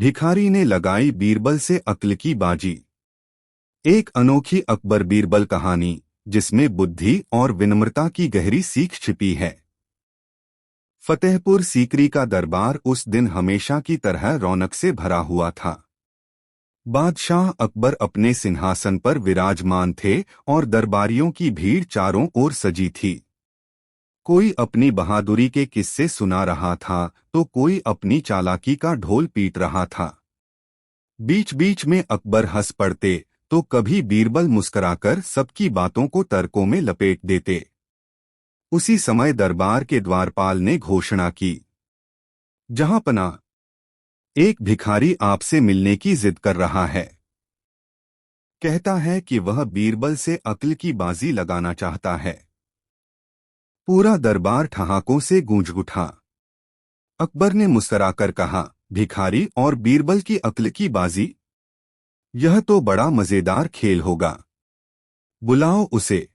भिखारी ने लगाई बीरबल से अक्ल की बाजी। एक अनोखी अकबर बीरबल कहानी जिसमें बुद्धि और विनम्रता की गहरी सीख छिपी है। फतेहपुर सीकरी का दरबार उस दिन हमेशा की तरह रौनक से भरा हुआ था। बादशाह अकबर अपने सिंहासन पर विराजमान थे और दरबारियों की भीड़ चारों ओर सजी थी। कोई अपनी बहादुरी के किस्से सुना रहा था तो कोई अपनी चालाकी का ढोल पीट रहा था। बीच बीच में अकबर हंस पड़ते तो कभी बीरबल मुस्कुराकर सबकी बातों को तर्कों में लपेट देते। उसी समय दरबार के द्वारपाल ने घोषणा की, जहांपनाह, एक भिखारी आपसे मिलने की जिद कर रहा है। कहता है कि वह बीरबल से अक्ल की बाजी लगाना चाहता है। पूरा दरबार ठहाकों से गूंज उठा। अकबर ने मुस्कुराकर कहा, भिखारी और बीरबल की अक्ल की बाजी? यह तो बड़ा मजेदार खेल होगा। बुलाओ उसे।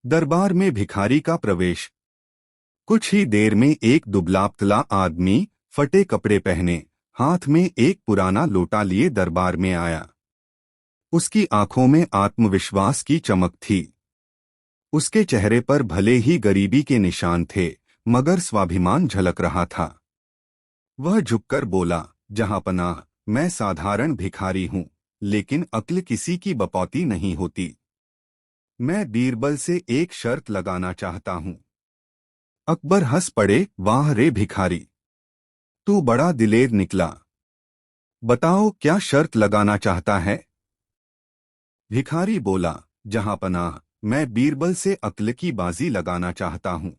दरबार में भिखारी का प्रवेश। कुछ ही देर में एक दुबला-पतला आदमी, फटे कपड़े पहने, हाथ में एक पुराना लोटा लिए दरबार में आया। उसकी आंखों में आत्मविश्वास की चमक थी। उसके चेहरे पर भले ही गरीबी के निशान थे, मगर स्वाभिमान झलक रहा था। वह झुककर बोला, जहांपनाह, मैं साधारण भिखारी हूं, लेकिन अक्ल किसी की बपौती नहीं होती। मैं बीरबल से एक शर्त लगाना चाहता हूं। अकबर हंस पड़े, वाह रे भिखारी, तू बड़ा दिलेर निकला। बताओ क्या शर्त लगाना चाहता है? भिखारी बोला, जहांपनाह, मैं बीरबल से अक्ल की बाजी लगाना चाहता हूं।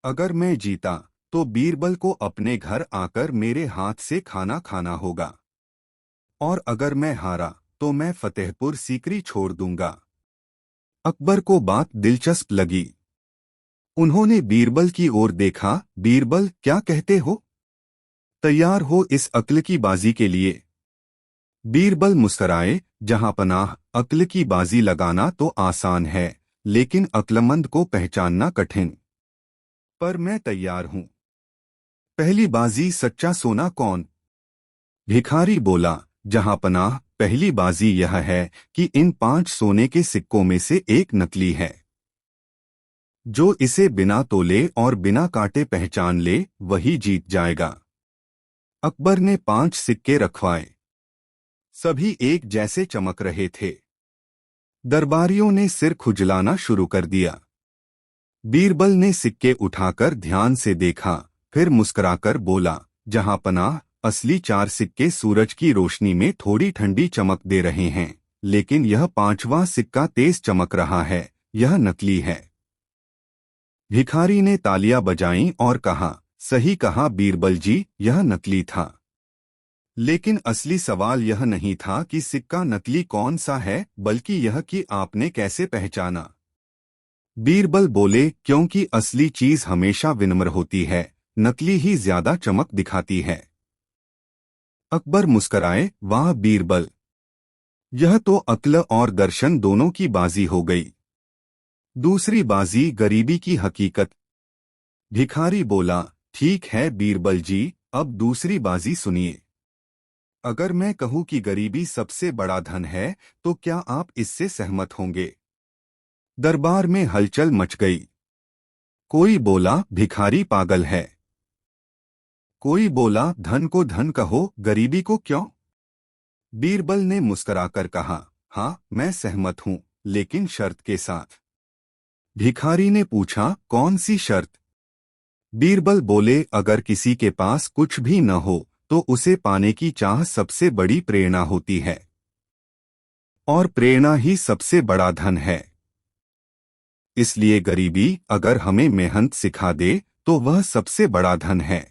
अगर मैं जीता तो बीरबल को अपने घर आकर मेरे हाथ से खाना खाना होगा, और अगर मैं हारा तो मैं फतेहपुर सीकरी छोड़ दूंगा। अकबर को बात दिलचस्प लगी। उन्होंने बीरबल की ओर देखा, बीरबल, क्या कहते हो? तैयार हो इस अक्ल की बाजी के लिए? बीरबल मुस्कुराए, जहांपनाह, अक्ल की बाजी लगाना तो आसान है, लेकिन अक्लमंद को पहचानना कठिन। पर मैं तैयार हूं। पहली बाजी सच्चा सोना कौन? भिखारी बोला, जहांपनाह, पहली बाजी यह है कि इन 5 सोने के सिक्कों में से एक नकली है। जो इसे बिना तोले और बिना काटे पहचान ले, वही जीत जाएगा। अकबर ने 5 सिक्के रखवाए। सभी एक जैसे चमक रहे थे। दरबारियों ने सिर खुजलाना शुरू कर दिया। बीरबल ने सिक्के उठाकर ध्यान से देखा, फिर मुस्कुराकर बोला, जहांपनाह, असली 4 सिक्के सूरज की रोशनी में थोड़ी ठंडी चमक दे रहे हैं, लेकिन यह 5वां सिक्का तेज चमक रहा है, यह नकली है। भिखारी ने तालियां बजाईं और कहा, सही कहा बीरबल जी, यह नकली था। लेकिन असली सवाल यह नहीं था कि सिक्का नकली कौन सा है, बल्कि यह कि आपने कैसे पहचाना। बीरबल बोले, क्योंकि असली चीज हमेशा विनम्र होती है, नकली ही ज्यादा चमक दिखाती है। अकबर मुस्कुराए, वाह बीरबल, यह तो अक्ल और दर्शन दोनों की बाजी हो गई। दूसरी बाजी गरीबी की हकीकत। भिखारी बोला, ठीक है बीरबल जी, अब दूसरी बाजी सुनिए। अगर मैं कहूं कि गरीबी सबसे बड़ा धन है, तो क्या आप इससे सहमत होंगे? दरबार में हलचल मच गई। कोई बोला, भिखारी पागल है। कोई बोला, धन को धन कहो, गरीबी को क्यों? बीरबल ने मुस्कुराकर कहा, हाँ, मैं सहमत हूं, लेकिन शर्त के साथ। भिखारी ने पूछा, कौन सी शर्त? बीरबल बोले, अगर किसी के पास कुछ भी न हो तो उसे पाने की चाह सबसे बड़ी प्रेरणा होती है, और प्रेरणा ही सबसे बड़ा धन है। इसलिए गरीबी अगर हमें मेहनत सिखा दे तो वह सबसे बड़ा धन है।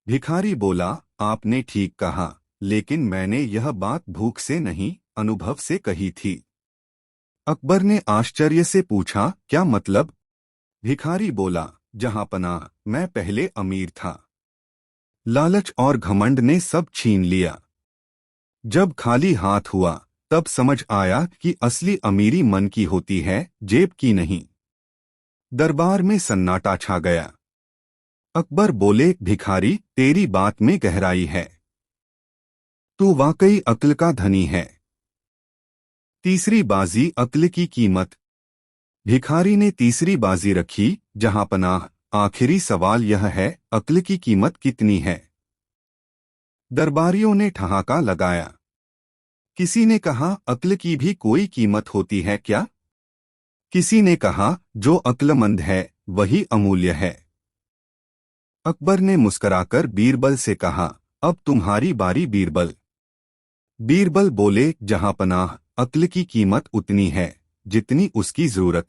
भिखारी बोला, आपने ठीक कहा, लेकिन मैंने यह बात भूख से नहीं, अनुभव से कही थी। अकबर ने आश्चर्य से पूछा, क्या मतलब? भिखारी बोला, जहांपनाह, मैं पहले अमीर था। लालच और घमंड ने सब छीन लिया। जब खाली हाथ हुआ तब समझ आया कि असली अमीरी मन की होती है, जेब की नहीं। दरबार में सन्नाटा छा गया। अकबर बोले, भिखारी, तेरी बात में गहराई है। तू वाकई अक्ल का धनी है। तीसरी बाजी, अक्ल की कीमत। भिखारी ने तीसरी बाजी रखी, जहां पनाह, आखिरी सवाल यह है, अक्ल की कीमत कितनी है? दरबारियों ने ठहाका लगाया। किसी ने कहा, अक्ल की भी कोई कीमत होती है क्या? किसी ने कहा, जो अक्लमंद है वही अमूल्य है। अकबर ने मुस्कराकर बीरबल से कहा, अब तुम्हारी बारी बीरबल। बीरबल बोले, जहां पनाह, अक्ल की कीमत उतनी है जितनी उसकी जरूरत।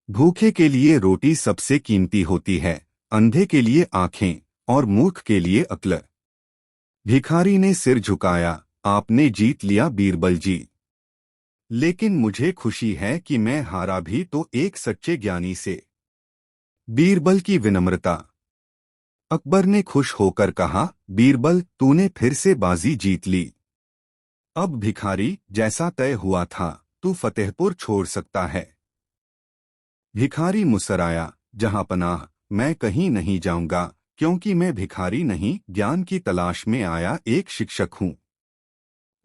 भूखे के लिए रोटी सबसे कीमती होती है, अंधे के लिए आंखें और मूर्ख के लिए अक्ल। भिखारी ने सिर झुकाया, आपने जीत लिया बीरबल जी। लेकिन मुझे खुशी है कि मैं हारा भी तो एक सच्चे ज्ञानी से। बीरबल की विनम्रता। अकबर ने खुश होकर कहा, बीरबल, तूने फिर से बाजी जीत ली। अब भिखारी, जैसा तय हुआ था, तू फतेहपुर छोड़ सकता है। भिखारी मुस्कराया, जहां पनाह, मैं कहीं नहीं जाऊंगा, क्योंकि मैं भिखारी नहीं, ज्ञान की तलाश में आया एक शिक्षक हूं।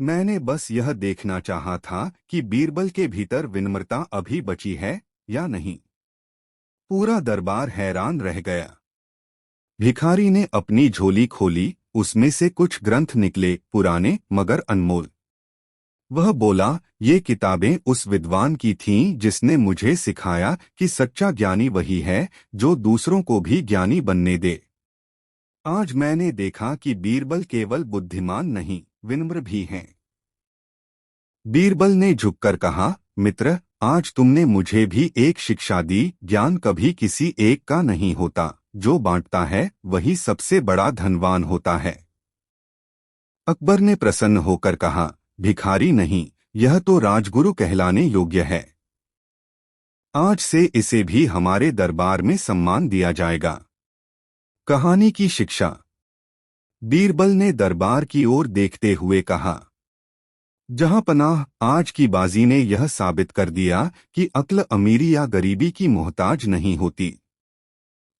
मैंने बस यह देखना चाहा था कि बीरबल के भीतर विनम्रता अभी बची है या नहीं। पूरा दरबार हैरान रह गया। भिखारी ने अपनी झोली खोली, उसमें से कुछ ग्रंथ निकले, पुराने मगर अनमोल। वह बोला, ये किताबें उस विद्वान की थीं जिसने मुझे सिखाया कि सच्चा ज्ञानी वही है जो दूसरों को भी ज्ञानी बनने दे। आज मैंने देखा कि बीरबल केवल बुद्धिमान नहीं, विनम्र भी हैं। बीरबल ने झुककर कहा, मित्र, आज तुमने मुझे भी एक शिक्षा दी, ज्ञान कभी किसी एक का नहीं होता, जो बांटता है वही सबसे बड़ा धनवान होता है। अकबर ने प्रसन्न होकर कहा, भिखारी नहीं, यह तो राजगुरु कहलाने योग्य है। आज से इसे भी हमारे दरबार में सम्मान दिया जाएगा। कहानी की शिक्षा। बीरबल ने दरबार की ओर देखते हुए कहा, जहां पनाह, आज की बाजी ने यह साबित कर दिया कि अक्ल अमीरी या गरीबी की मोहताज नहीं होती।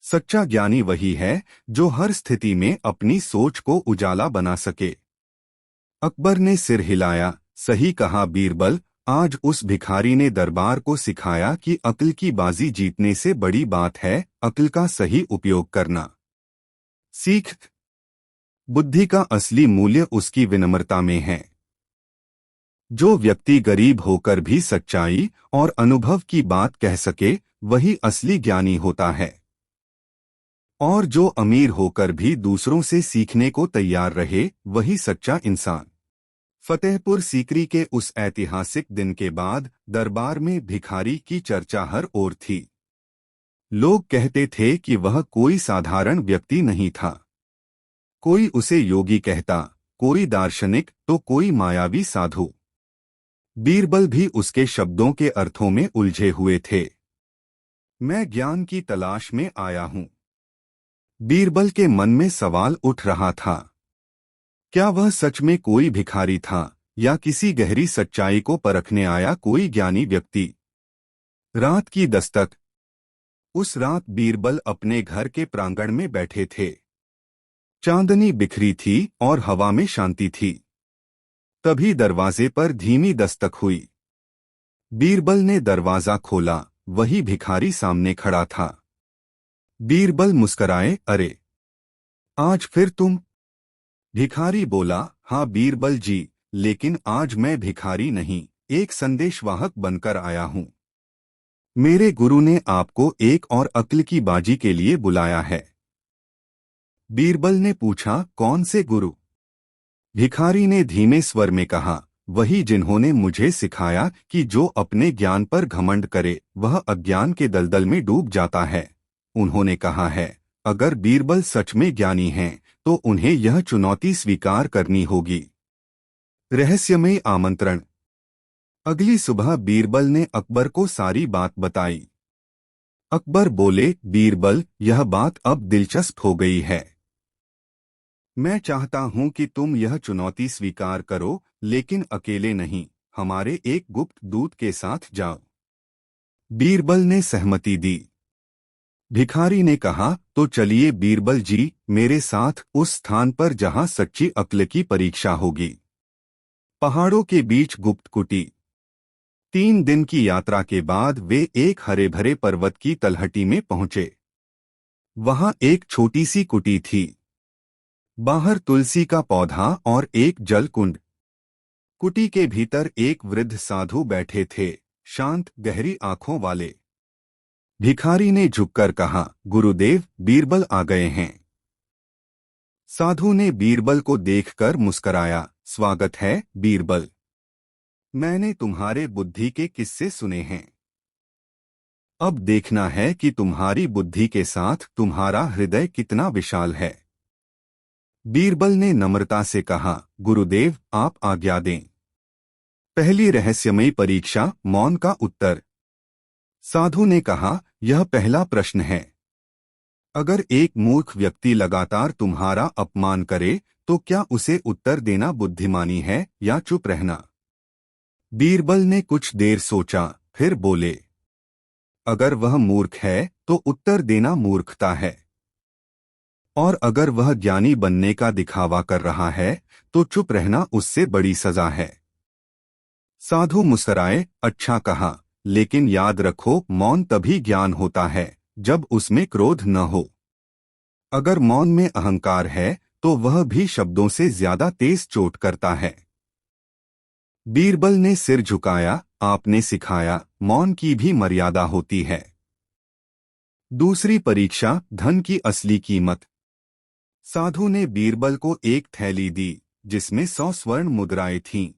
सच्चा ज्ञानी वही है जो हर स्थिति में अपनी सोच को उजाला बना सके। अकबर ने सिर हिलाया, सही कहा बीरबल, आज उस भिखारी ने दरबार को सिखाया कि अक्ल की बाजी जीतने से बड़ी बात है अक्ल का सही उपयोग करना। सीख। बुद्धि का असली मूल्य उसकी विनम्रता में है। जो व्यक्ति गरीब होकर भी सच्चाई और अनुभव की बात कह सके, वही असली ज्ञानी होता है। और जो अमीर होकर भी दूसरों से सीखने को तैयार रहे, वही सच्चा इंसान। फतेहपुर सीकरी के उस ऐतिहासिक दिन के बाद दरबार में भिखारी की चर्चा हर ओर थी। लोग कहते थे कि वह कोई साधारण व्यक्ति नहीं था। कोई उसे योगी कहता, कोई दार्शनिक तो कोई मायावी साधु। बीरबल भी उसके शब्दों के अर्थों में उलझे हुए थे। मैं ज्ञान की तलाश में आया हूं। बीरबल के मन में सवाल उठ रहा था, क्या वह सच में कोई भिखारी था या किसी गहरी सच्चाई को परखने आया कोई ज्ञानी व्यक्ति? रात की दस्तक। उस रात बीरबल अपने घर के प्रांगण में बैठे थे। चांदनी बिखरी थी और हवा में शांति थी। तभी दरवाजे पर धीमी दस्तक हुई। बीरबल ने दरवाजा खोला, वही भिखारी सामने खड़ा था। बीरबल मुस्कराए, अरे, आज फिर तुम? भिखारी बोला, हाँ बीरबल जी, लेकिन आज मैं भिखारी नहीं, एक संदेशवाहक बनकर आया हूँ। मेरे गुरु ने आपको एक और अक्ल की बाजी के लिए बुलाया है। बीरबल ने पूछा, कौन से गुरु? भिखारी ने धीमे स्वर में कहा, वही जिन्होंने मुझे सिखाया कि जो अपने ज्ञान पर घमंड करे वह अज्ञान के दलदल में डूब जाता है। उन्होंने कहा है, अगर बीरबल सच में ज्ञानी हैं, तो उन्हें यह चुनौती स्वीकार करनी होगी। रहस्यमय आमंत्रण। अगली सुबह बीरबल ने अकबर को सारी बात बताई। अकबर बोले, बीरबल, यह बात अब दिलचस्प हो गई है। मैं चाहता हूं कि तुम यह चुनौती स्वीकार करो, लेकिन अकेले नहीं, हमारे एक गुप्त दूत के साथ जाओ। बीरबल ने सहमति दी। भिखारी ने कहा, तो चलिए बीरबल जी, मेरे साथ उस स्थान पर जहां सच्ची अक्ल की परीक्षा होगी। पहाड़ों के बीच गुप्त कुटी। 3 दिन की यात्रा के बाद वे एक हरे भरे पर्वत की तलहटी में पहुंचे। वहां एक छोटी सी कुटी थी। बाहर तुलसी का पौधा और एक जल कुंड। कुटी के भीतर एक वृद्ध साधु बैठे थे, शांत गहरी आंखों वाले। भिखारी ने झुककर कहा, गुरुदेव, बीरबल आ गए हैं। साधु ने बीरबल को देखकर मुस्कराया, स्वागत है बीरबल। मैंने तुम्हारे बुद्धि के किस्से सुने हैं। अब देखना है कि तुम्हारी बुद्धि के साथ तुम्हारा हृदय कितना विशाल है। बीरबल ने नम्रता से कहा, गुरुदेव, आप आज्ञा दें। पहली रहस्यमयी परीक्षा, मौन का उत्तर। साधु ने कहा, यह पहला प्रश्न है। अगर एक मूर्ख व्यक्ति लगातार तुम्हारा अपमान करे तो क्या उसे उत्तर देना बुद्धिमानी है या चुप रहना? बीरबल ने कुछ देर सोचा, फिर बोले, अगर वह मूर्ख है तो उत्तर देना मूर्खता है, और अगर वह ज्ञानी बनने का दिखावा कर रहा है तो चुप रहना उससे बड़ी सजा है। साधु मुस्कुराए, अच्छा कहा, लेकिन याद रखो, मौन तभी ज्ञान होता है जब उसमें क्रोध न हो। अगर मौन में अहंकार है तो वह भी शब्दों से ज्यादा तेज चोट करता है। बीरबल ने सिर झुकाया, आपने सिखाया, मौन की भी मर्यादा होती है। दूसरी परीक्षा, धन की असली कीमत। साधु ने बीरबल को एक थैली दी जिसमें 100 स्वर्ण मुद्राएं थीं।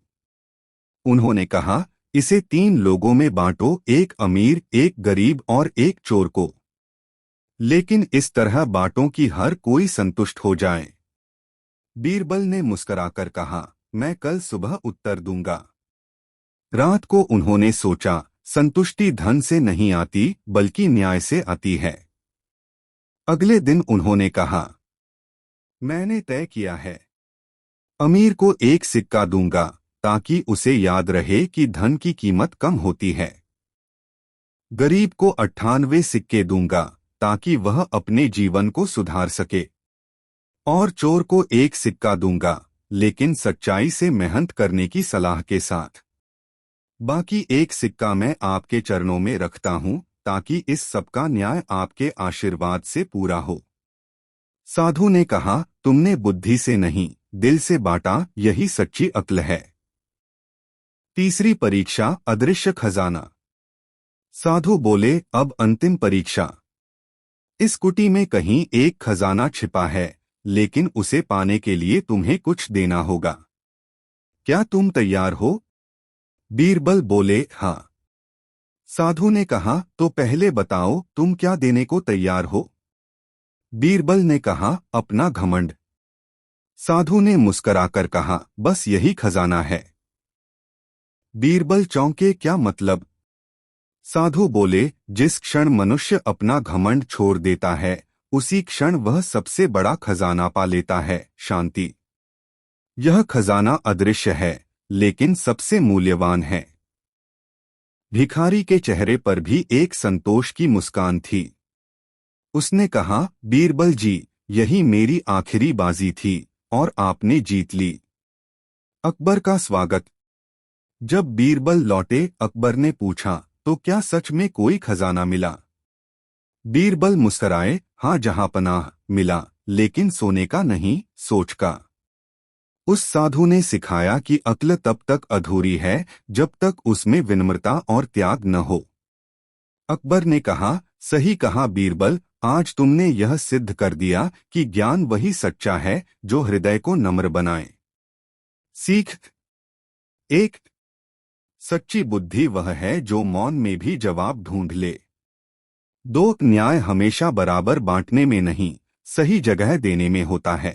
उन्होंने कहा, इसे 3 लोगों में बांटो, एक अमीर, एक गरीब और एक चोर को। लेकिन इस तरह बांटो कि हर कोई संतुष्ट हो जाए। बीरबल ने मुस्कुराकर कहा, मैं कल सुबह उत्तर दूंगा। रात को उन्होंने सोचा, संतुष्टि धन से नहीं आती बल्कि न्याय से आती है। अगले दिन उन्होंने कहा, मैंने तय किया है, अमीर को एक सिक्का दूंगा ताकि उसे याद रहे कि धन की कीमत कम होती है। गरीब को 98 सिक्के दूंगा ताकि वह अपने जीवन को सुधार सके। और चोर को एक सिक्का दूंगा, लेकिन सच्चाई से मेहनत करने की सलाह के साथ। बाकी एक सिक्का मैं आपके चरणों में रखता हूं ताकि इस सबका न्याय आपके आशीर्वाद से पूरा हो। साधु ने कहा, तुमने बुद्धि से नहीं, दिल से बांटा, यही सच्ची अक्ल है। तीसरी परीक्षा, अदृश्य खजाना। साधु बोले, अब अंतिम परीक्षा। इस कुटी में कहीं एक खजाना छिपा है, लेकिन उसे पाने के लिए तुम्हें कुछ देना होगा। क्या तुम तैयार हो? बीरबल बोले, हाँ। साधु ने कहा, तो पहले बताओ तुम क्या देने को तैयार हो? बीरबल ने कहा, अपना घमंड। साधु ने मुस्कराकर कहा, बस यही खजाना है। बीरबल चौंके, क्या मतलब? साधु बोले, जिस क्षण मनुष्य अपना घमंड छोड़ देता है उसी क्षण वह सबसे बड़ा खजाना पा लेता है, शांति। यह खजाना अदृश्य है लेकिन सबसे मूल्यवान है। भिखारी के चेहरे पर भी एक संतोष की मुस्कान थी। उसने कहा, बीरबल जी, यही मेरी आखिरी बाजी थी और आपने जीत ली। अकबर का स्वागत। जब बीरबल लौटे, अकबर ने पूछा, तो क्या सच में कोई खजाना मिला? बीरबल मुस्कुराए, हाँ जहांपनाह, मिला, लेकिन सोने का नहीं, सोच का। उस साधु ने सिखाया कि अक्ल तब तक अधूरी है जब तक उसमें विनम्रता और त्याग न हो। अकबर ने कहा, सही कहा बीरबल, आज तुमने यह सिद्ध कर दिया कि ज्ञान वही सच्चा है जो हृदय को नम्र बनाए। सीख एक, सच्ची बुद्धि वह है जो मौन में भी जवाब ढूंढ ले। 2, न्याय हमेशा बराबर बांटने में नहीं, सही जगह देने में होता है।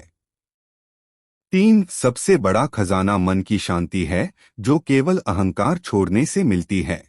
3, सबसे बड़ा खजाना मन की शांति है जो केवल अहंकार छोड़ने से मिलती है।